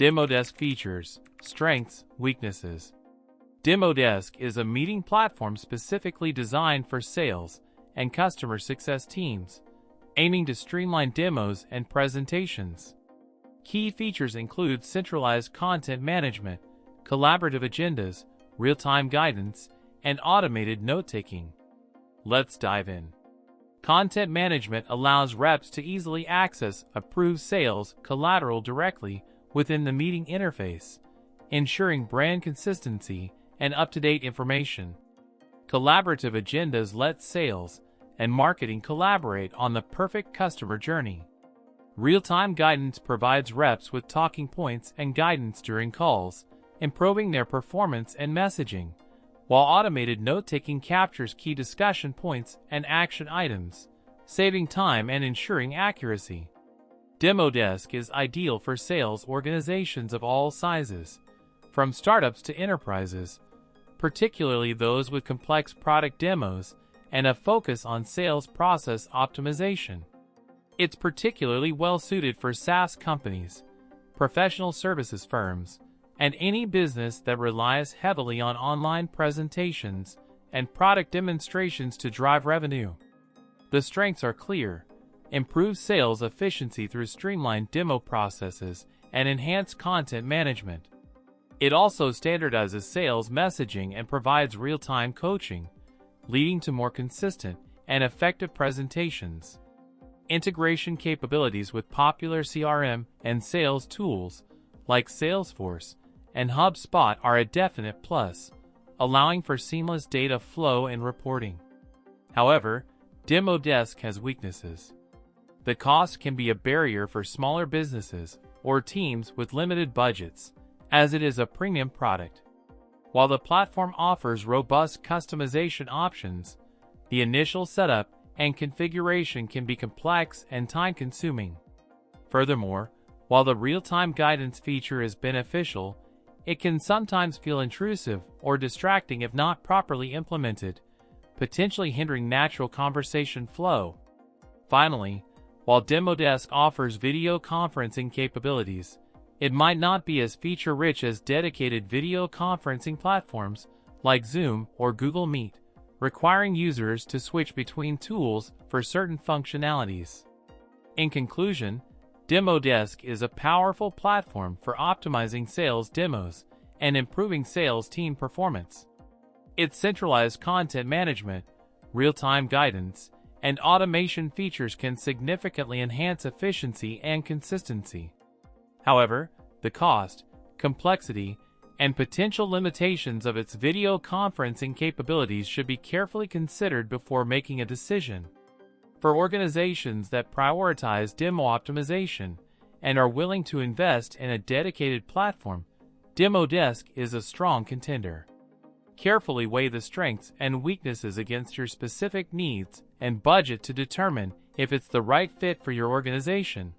Demodesk features, strengths, weaknesses. Demodesk is a meeting platform specifically designed for sales and customer success teams, aiming to streamline demos and presentations. Key features include centralized content management, collaborative agendas, real-time guidance, and automated note-taking. Let's dive in. Content management allows reps to easily access approved sales collateral directly within the meeting interface, ensuring brand consistency and up-to-date information. Collaborative agendas let sales and marketing collaborate on the perfect customer journey. Real-time guidance provides reps with talking points and guidance during calls, improving their performance and messaging, while automated note-taking captures key discussion points and action items, saving time and ensuring accuracy. Demodesk is ideal for sales organizations of all sizes, from startups to enterprises, particularly those with complex product demos and a focus on sales process optimization. It's particularly well-suited for SaaS companies, professional services firms, and any business that relies heavily on online presentations and product demonstrations to drive revenue. The strengths are clear: improve sales efficiency through streamlined demo processes and enhanced content management. It also standardizes sales messaging and provides real-time coaching, leading to more consistent and effective presentations. Integration capabilities with popular CRM and sales tools like Salesforce and HubSpot are a definite plus, allowing for seamless data flow and reporting. However, Demodesk has weaknesses. The cost can be a barrier for smaller businesses or teams with limited budgets, as it is a premium product. While the platform offers robust customization options, the initial setup and configuration can be complex and time-consuming. Furthermore, while the real-time guidance feature is beneficial, it can sometimes feel intrusive or distracting if not properly implemented, potentially hindering natural conversation flow. Finally, while Demodesk offers video conferencing capabilities, it might not be as feature-rich as dedicated video conferencing platforms like Zoom or Google Meet, requiring users to switch between tools for certain functionalities. In conclusion, Demodesk is a powerful platform for optimizing sales demos and improving sales team performance. Its centralized content management, real-time guidance, and automation features can significantly enhance efficiency and consistency. However, the cost, complexity, and potential limitations of its video conferencing capabilities should be carefully considered before making a decision. For organizations that prioritize demo optimization and are willing to invest in a dedicated platform, Demodesk is a strong contender. Carefully weigh the strengths and weaknesses against your specific needs and budget to determine if it's the right fit for your organization.